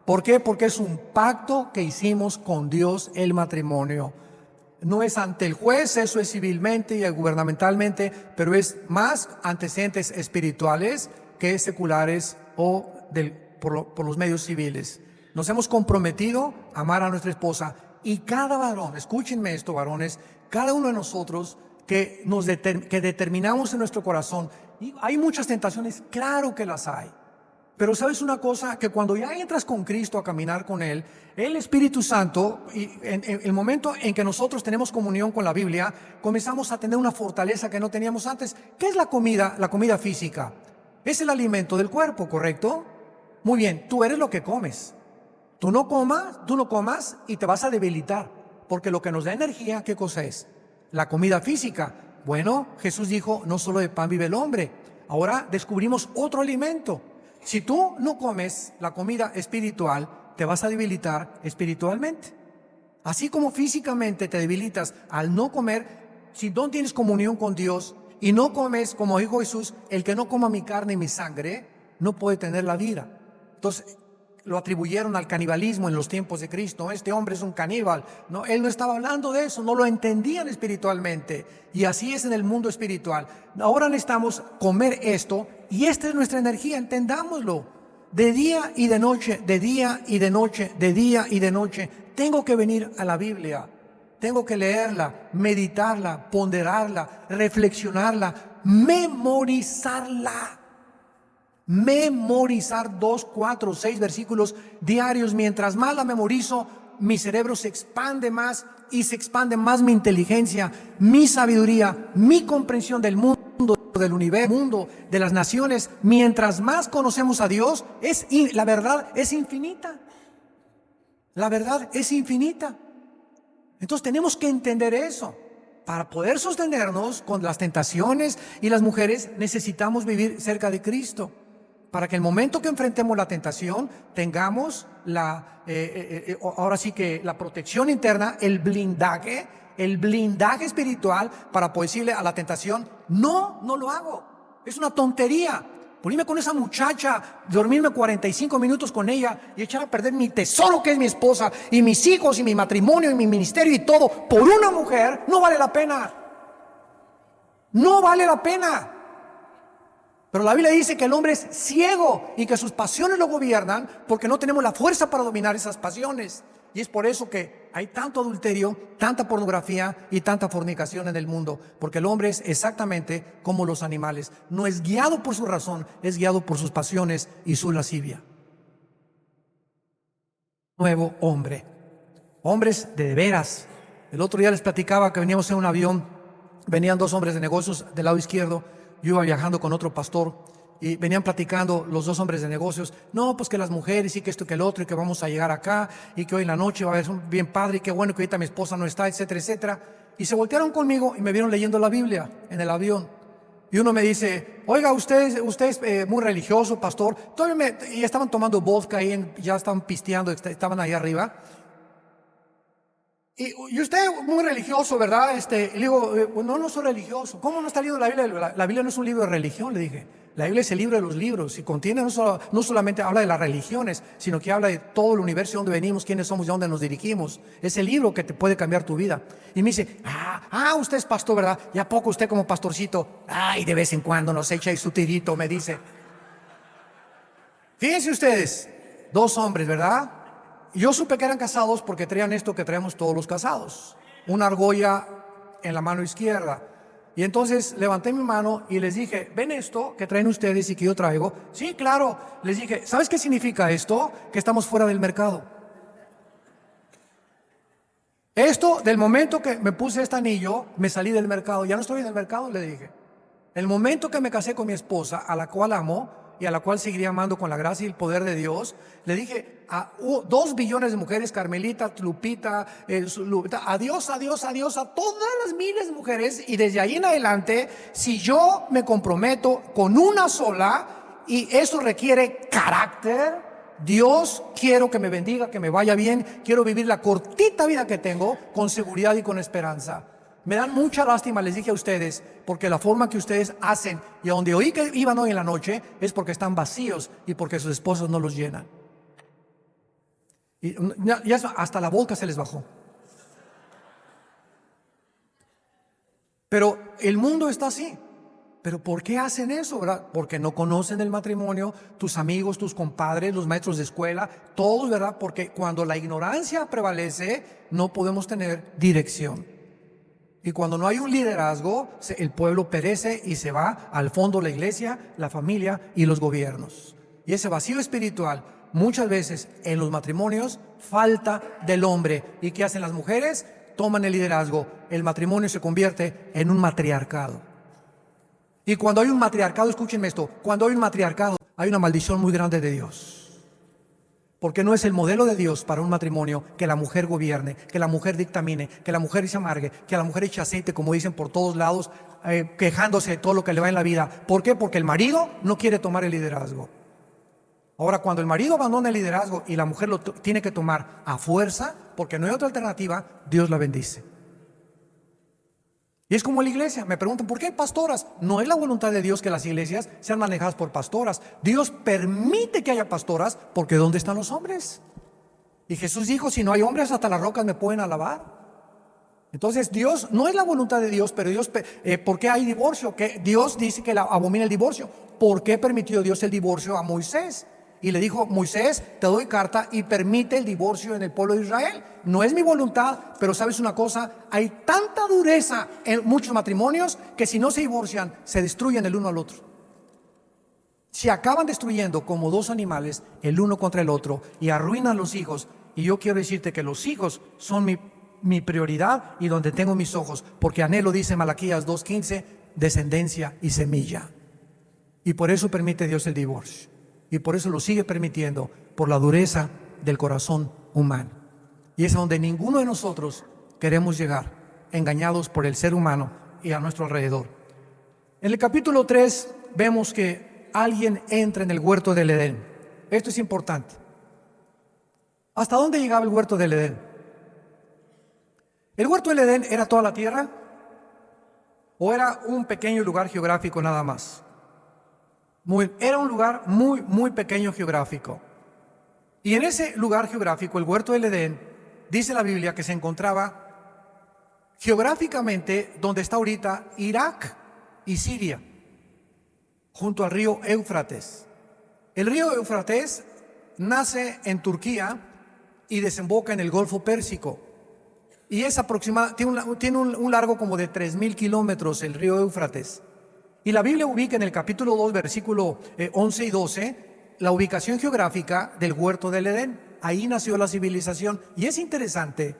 ¿Por qué? Porque es un pacto que hicimos con Dios, el matrimonio. No es ante el juez, eso es civilmente y gubernamentalmente, pero es más antecedentes espirituales que seculares o por los medios civiles. Nos hemos comprometido a amar a nuestra esposa y cada varón, escúchenme esto, varones, cada uno de nosotros que determinamos en nuestro corazón, y hay muchas tentaciones, claro que las hay, pero sabes una cosa, que cuando ya entras con Cristo a caminar con Él, el Espíritu Santo, y en el momento en que nosotros tenemos comunión con la Biblia, comenzamos a tener una fortaleza que no teníamos antes. ¿Qué es la comida? La comida física es el alimento del cuerpo, ¿correcto? Muy bien, tú eres lo que comes. Tú no comas y te vas a debilitar, porque lo que nos da energía, ¿qué cosa es? La comida física. Bueno, Jesús dijo, no solo de pan vive el hombre. Ahora descubrimos otro alimento. Si tú no comes la comida espiritual, te vas a debilitar espiritualmente. Así como físicamente te debilitas al no comer, si no tienes comunión con Dios y no comes, como dijo Jesús, el que no coma mi carne y mi sangre, no puede tener la vida. Entonces, lo atribuyeron al canibalismo en los tiempos de Cristo. Este hombre es un caníbal. No, él no estaba hablando de eso, no lo entendían espiritualmente. Y así es en el mundo espiritual. Ahora necesitamos comer esto y esta es nuestra energía, entendámoslo. De día y de noche, de día y de noche, de día y de noche. Tengo que venir a la Biblia. Tengo que leerla, meditarla, ponderarla, reflexionarla, memorizarla. Memorizar 2, 4, 6 versículos diarios. Mientras más la memorizo, mi cerebro se expande más y se expande más mi inteligencia, mi sabiduría, mi comprensión del mundo, del universo, del mundo, de las naciones. Mientras más conocemos a Dios, la verdad es infinita. La verdad es infinita. Entonces tenemos que entender eso. Para poder sostenernos con las tentaciones y las mujeres, necesitamos vivir cerca de Cristo. Para que el momento que enfrentemos la tentación, tengamos ahora sí que la protección interna, el blindaje espiritual para poder decirle a la tentación, no lo hago. Es una tontería. por irme con esa muchacha, dormirme 45 minutos con ella y echar a perder mi tesoro que es mi esposa y mis hijos y mi matrimonio y mi ministerio y todo por una mujer, no vale la pena. No vale la pena. Pero la Biblia dice que el hombre es ciego y que sus pasiones lo gobiernan porque no tenemos la fuerza para dominar esas pasiones. Y es por eso que hay tanto adulterio, tanta pornografía y tanta fornicación en el mundo. Porque el hombre es exactamente como los animales. No es guiado por su razón, es guiado por sus pasiones y su lascivia. Nuevo hombre. Hombres de veras. El otro día les platicaba que veníamos en un avión. Venían dos hombres de negocios del lado izquierdo. Yo iba viajando con otro pastor y venían platicando los dos hombres de negocios. No, pues que las mujeres y que esto que el otro y que vamos a llegar acá y que hoy en la noche va a haber un bien padre y qué bueno que ahorita mi esposa no está, etcétera, etcétera. Y se voltearon conmigo y me vieron leyendo la Biblia en el avión. Y uno me dice, oiga, usted es muy religioso, pastor. Y estaban tomando vodka ahí, ya estaban pisteando, estaban ahí arriba. Y usted muy religioso, ¿verdad? Y le digo, no soy religioso. ¿Cómo no está leyendo la Biblia? La Biblia no es un libro de religión, le dije. La Biblia es el libro de los libros y contiene no solamente habla de las religiones, sino que habla de todo el universo, de dónde venimos, quiénes somos y a dónde nos dirigimos. Es el libro que te puede cambiar tu vida. Y me dice, usted es pastor, ¿verdad? ¿Y a poco usted como pastorcito? Ay, de vez en cuando nos echa ahí su tirito, me dice. Fíjense ustedes, dos hombres, ¿verdad? Yo supe que eran casados porque traían esto que traemos todos los casados, una argolla en la mano izquierda. Y entonces levanté mi mano y les dije, ¿ven esto que traen ustedes y que yo traigo? Sí, claro. Les dije, ¿sabes qué significa esto? Que estamos fuera del mercado. Esto, del momento que me puse este anillo, me salí del mercado. Ya no estoy en el mercado, le dije. El momento que me casé con mi esposa, a la cual amo y a la cual seguiría amando con la gracia y el poder de Dios, le dije a 2 billones de mujeres, Carmelita, Lupita, adiós, adiós, adiós a todas las miles de mujeres. Y desde ahí en adelante, si yo me comprometo con una sola, y eso requiere carácter, Dios, quiero que me bendiga, que me vaya bien, quiero vivir la cortita vida que tengo con seguridad y con esperanza. Me dan mucha lástima, les dije a ustedes, porque la forma que ustedes hacen y a donde oí que iban hoy en la noche es porque están vacíos y porque sus esposos no los llenan. Y ya hasta la boca se les bajó. Pero el mundo está así. ¿Pero por qué hacen eso, verdad? Porque no conocen el matrimonio, tus amigos, tus compadres, los maestros de escuela, todos, ¿verdad? Porque cuando la ignorancia prevalece, no podemos tener dirección. Y cuando no hay un liderazgo, el pueblo perece y se va al fondo la iglesia, la familia y los gobiernos. Y ese vacío espiritual, muchas veces en los matrimonios, falta del hombre. ¿Y qué hacen las mujeres? Toman el liderazgo. El matrimonio se convierte en un matriarcado. Y cuando hay un matriarcado, escúchenme esto, cuando hay un matriarcado, hay una maldición muy grande de Dios. Porque no es el modelo de Dios para un matrimonio que la mujer gobierne, que la mujer dictamine, que la mujer se amargue, que la mujer eche aceite, como dicen por todos lados, quejándose de todo lo que le va en la vida. ¿Por qué? Porque el marido no quiere tomar el liderazgo. Ahora, cuando el marido abandona el liderazgo y la mujer lo tiene que tomar a fuerza, porque no hay otra alternativa, Dios la bendice. Y es como la iglesia. Me preguntan, ¿por qué hay pastoras? No es la voluntad de Dios que las iglesias sean manejadas por pastoras. Dios permite que haya pastoras porque ¿dónde están los hombres? Y Jesús dijo, si no hay hombres, hasta las rocas me pueden alabar. Entonces Dios, no es la voluntad de Dios, pero Dios, ¿por qué hay divorcio? Que Dios dice que abomina el divorcio. ¿Por qué permitió Dios el divorcio a Moisés? Y le dijo, Moisés, te doy carta y permite el divorcio en el pueblo de Israel. No es mi voluntad, pero sabes una cosa, hay tanta dureza en muchos matrimonios que si no se divorcian, se destruyen el uno al otro. Se acaban destruyendo como dos animales, el uno contra el otro, y arruinan los hijos. Y yo quiero decirte que los hijos son mi prioridad y donde tengo mis ojos, porque anhelo, dice Malaquías 2:15, descendencia y semilla. Y por eso permite Dios el divorcio. Y por eso lo sigue permitiendo, por la dureza del corazón humano. Y es a donde ninguno de nosotros queremos llegar, engañados por el ser humano y a nuestro alrededor. En el capítulo 3 vemos que alguien entra en el huerto del Edén. Esto es importante. ¿Hasta dónde llegaba el huerto del Edén? ¿El huerto del Edén era toda la tierra? ¿O era un pequeño lugar geográfico nada más? Era un lugar muy, muy pequeño geográfico. Y en ese lugar geográfico, el huerto del Edén, dice la Biblia que se encontraba geográficamente donde está ahorita Irak y Siria, junto al río Éufrates. El río Éufrates nace en Turquía y desemboca en el Golfo Pérsico. Y es tiene un largo como de 3.000 kilómetros el río Éufrates. Y la Biblia ubica en el capítulo 2, versículo 11 y 12, la ubicación geográfica del huerto del Edén. Ahí nació la civilización. Y es interesante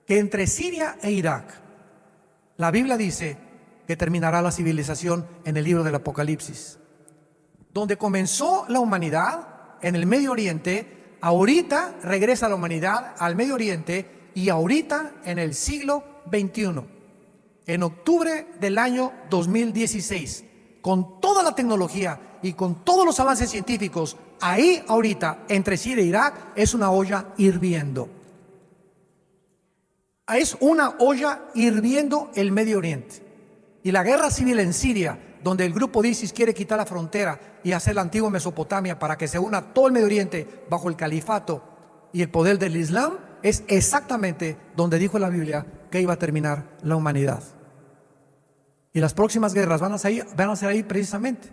que entre Siria e Irak, la Biblia dice que terminará la civilización en el libro del Apocalipsis. Donde comenzó la humanidad, en el Medio Oriente, ahorita regresa la humanidad al Medio Oriente y ahorita en el siglo XXI. En octubre del año 2016, con toda la tecnología y con todos los avances científicos, ahí ahorita, entre Siria e Irak, es una olla hirviendo. Es una olla hirviendo el Medio Oriente. Y la guerra civil en Siria, donde el grupo de ISIS quiere quitar la frontera y hacer la antigua Mesopotamia para que se una todo el Medio Oriente bajo el califato y el poder del Islam, es exactamente donde dijo la Biblia que iba a terminar la humanidad. Y las próximas guerras van a ser ahí precisamente.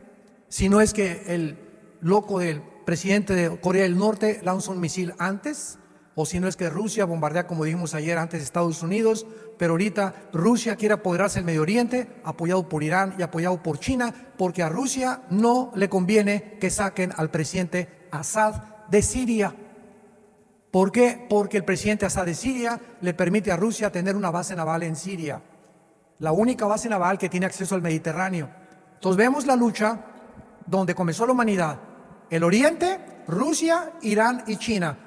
Si no es que el loco del presidente de Corea del Norte lanza un misil antes, o si no es que Rusia bombardea, como dijimos ayer, antes Estados Unidos, pero ahorita Rusia quiere apoderarse del Medio Oriente, apoyado por Irán y apoyado por China, porque a Rusia no le conviene que saquen al presidente Assad de Siria. ¿Por qué? Porque el presidente Assad de Siria le permite a Rusia tener una base naval en Siria, la única base naval que tiene acceso al Mediterráneo. Entonces vemos la lucha donde comenzó la humanidad: el Oriente, Rusia, Irán y China.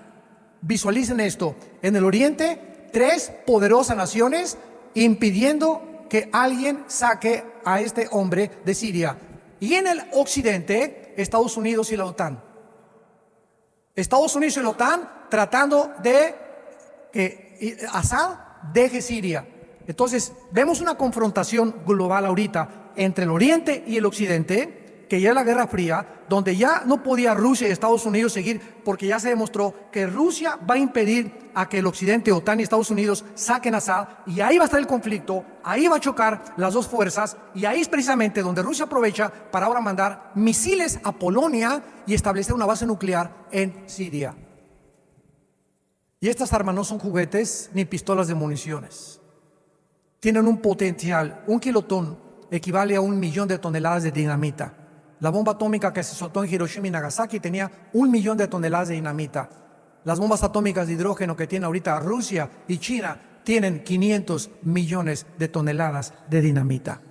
Visualicen esto: en el Oriente, 3 poderosas naciones impidiendo que alguien saque a este hombre de Siria. Y en el Occidente, Estados Unidos y la OTAN. Estados Unidos y la OTAN tratando de que Assad deje Siria. Entonces, vemos una confrontación global ahorita entre el Oriente y el Occidente, que ya es la Guerra Fría, donde ya no podía Rusia y Estados Unidos seguir, porque ya se demostró que Rusia va a impedir a que el Occidente, OTAN y Estados Unidos saquen a Assad, y ahí va a estar el conflicto, ahí va a chocar las dos fuerzas, y ahí es precisamente donde Rusia aprovecha para ahora mandar misiles a Polonia y establecer una base nuclear en Siria. Y estas armas no son juguetes ni pistolas de municiones. Tienen un potencial. Un kilotón equivale a 1 millón de toneladas de dinamita. La bomba atómica que se soltó en Hiroshima y Nagasaki tenía 1 millón de toneladas de dinamita. Las bombas atómicas de hidrógeno que tiene ahorita Rusia y China tienen 500 millones de toneladas de dinamita.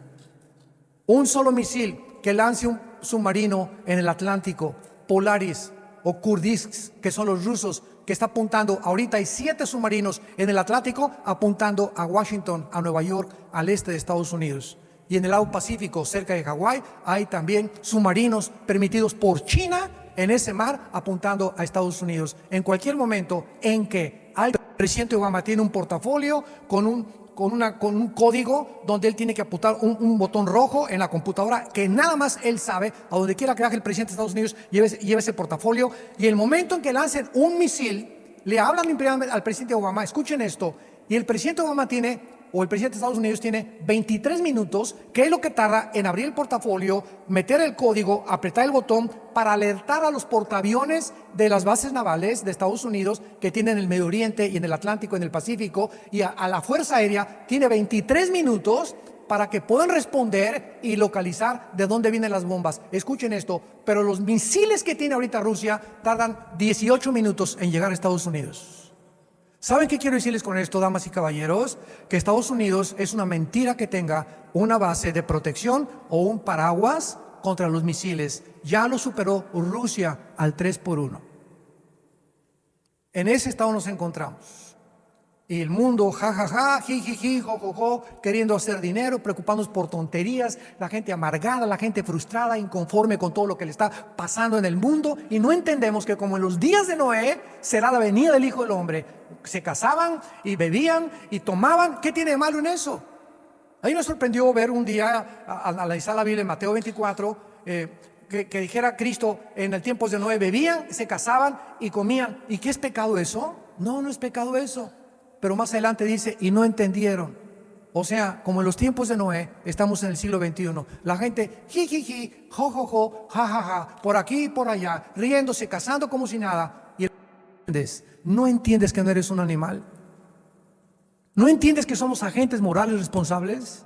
Un solo misil que lance un submarino en el Atlántico, Polaris o Kursk, que son los rusos, que está apuntando, ahorita hay 7 submarinos en el Atlántico apuntando a Washington, a Nueva York, al este de Estados Unidos. Y en el lado Pacífico, cerca de Hawái, hay también submarinos permitidos por China en ese mar apuntando a Estados Unidos. En cualquier momento en que el presidente Obama tiene un portafolio con un código donde él tiene que apuntar un botón rojo en la computadora, que nada más él sabe, a donde quiera que baje el presidente de Estados Unidos, lleve ese portafolio, y el momento en que lancen un misil, le hablan al presidente Obama: escuchen esto, y el presidente Obama el presidente de Estados Unidos tiene 23 minutos, que es lo que tarda en abrir el portafolio, meter el código, apretar el botón para alertar a los portaaviones de las bases navales de Estados Unidos que tienen en el Medio Oriente y en el Atlántico, en el Pacífico, y a la Fuerza Aérea tiene 23 minutos para que puedan responder y localizar de dónde vienen las bombas. Escuchen esto, pero los misiles que tiene ahorita Rusia tardan 18 minutos en llegar a Estados Unidos. ¿Saben qué quiero decirles con esto, damas y caballeros? Que Estados Unidos es una mentira que tenga una base de protección o un paraguas contra los misiles. Ya lo superó Rusia al 3-1. En ese estado nos encontramos. Y el mundo, jajaja, jijiji, jojojo, queriendo hacer dinero, preocupándose por tonterías, la gente amargada, la gente frustrada, inconforme con todo lo que le está pasando en el mundo, y no entendemos que como en los días de Noé será la venida del Hijo del Hombre. Se casaban y bebían y tomaban. ¿Qué tiene de malo en eso? A mí me sorprendió ver un día, al analizar la Biblia en Mateo 24, que dijera Cristo, en el tiempo de Noé bebían, se casaban y comían. ¿Y qué es pecado eso? No, no es pecado eso. Pero más adelante dice, y no entendieron. O sea, como en los tiempos de Noé, estamos en el siglo XXI. La gente, jijiji, jojojo, jajaja, por aquí y por allá, riéndose, cazando como si nada. Y no entiendes que no eres un animal. ¿No entiendes que somos agentes morales responsables?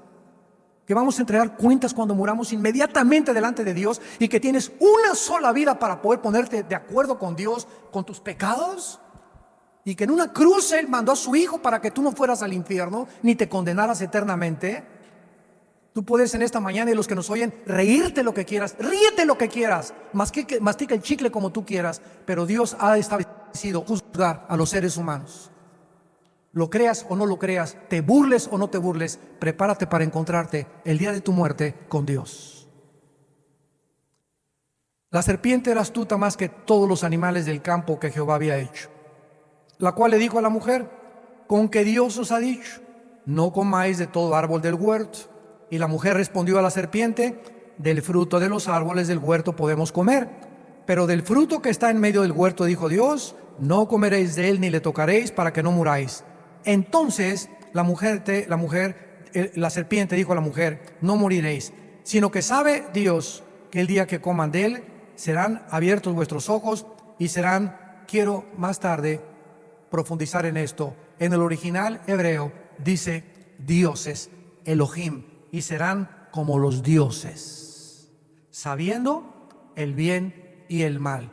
Que vamos a entregar cuentas cuando muramos inmediatamente delante de Dios y que tienes una sola vida para poder ponerte de acuerdo con Dios, con tus pecados. Y que en una cruz Él mandó a su Hijo para que tú no fueras al infierno ni te condenaras eternamente. Tú puedes en esta mañana, y los que nos oyen, reírte lo que quieras, ríete lo que quieras, mastica el chicle como tú quieras, pero Dios ha establecido juzgar a los seres humanos. Lo creas o no lo creas, te burles o no te burles, prepárate para encontrarte el día de tu muerte con Dios. La serpiente era astuta más que todos los animales del campo que Jehová había hecho, la cual le dijo a la mujer, ¿con qué Dios os ha dicho? No comáis de todo árbol del huerto. Y la mujer respondió a la serpiente, del fruto de los árboles del huerto podemos comer, pero del fruto que está en medio del huerto, dijo Dios, no comeréis de él ni le tocaréis para que no muráis. Entonces la serpiente dijo a la mujer, no moriréis, sino que sabe Dios que el día que coman de él serán abiertos vuestros ojos y serán, quiero más tarde profundizar en esto, en el original hebreo dice dioses, Elohim, y serán como los dioses, sabiendo el bien y el mal.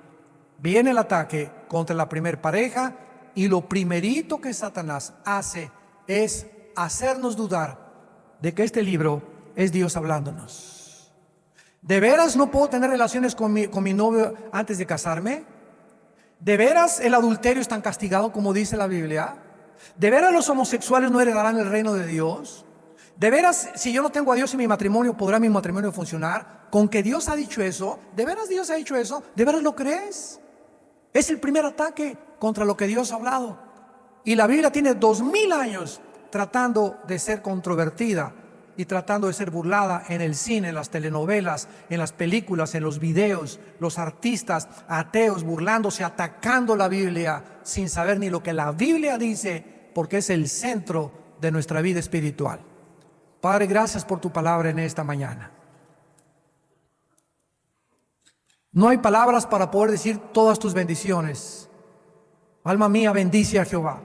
Viene el ataque contra la primer pareja y lo primerito que Satanás hace es hacernos dudar de que este libro es Dios hablándonos. ¿De veras no puedo tener relaciones con mi novio antes de casarme? ¿De veras el adulterio es tan castigado como dice la Biblia? ¿De veras los homosexuales no heredarán el reino de Dios? ¿De veras si yo no tengo a Dios en mi matrimonio, podrá mi matrimonio funcionar? ¿Con que Dios ha dicho eso? ¿De veras Dios ha dicho eso? ¿De veras lo crees? Es el primer ataque contra lo que Dios ha hablado. Y la Biblia tiene 2000 años tratando de ser controvertida y tratando de ser burlada en el cine, en las telenovelas, en las películas, en los videos, los artistas ateos burlándose, atacando la Biblia sin saber ni lo que la Biblia dice, porque es el centro de nuestra vida espiritual. Padre, gracias por tu palabra en esta mañana. No hay palabras para poder decir todas tus bendiciones. Alma mía, bendice a Jehová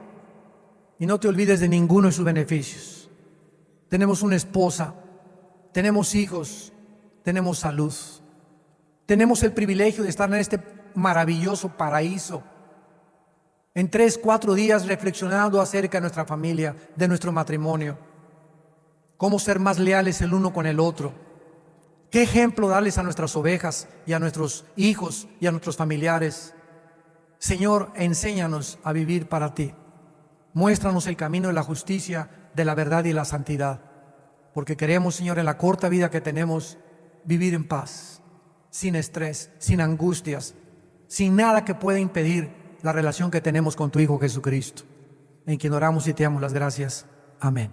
y no te olvides de ninguno de sus beneficios. Tenemos una esposa, tenemos hijos, tenemos salud, tenemos el privilegio de estar en este maravilloso paraíso. En 3, 4 días reflexionando acerca de nuestra familia, de nuestro matrimonio, cómo ser más leales el uno con el otro, qué ejemplo darles a nuestras ovejas y a nuestros hijos y a nuestros familiares. Señor, enséñanos a vivir para ti. Muéstranos el camino de la justicia, de la verdad y la santidad, porque queremos, Señor, en la corta vida que tenemos, vivir en paz, sin estrés, sin angustias, sin nada que pueda impedir la relación que tenemos con tu Hijo Jesucristo, en quien oramos y te damos las gracias. Amén.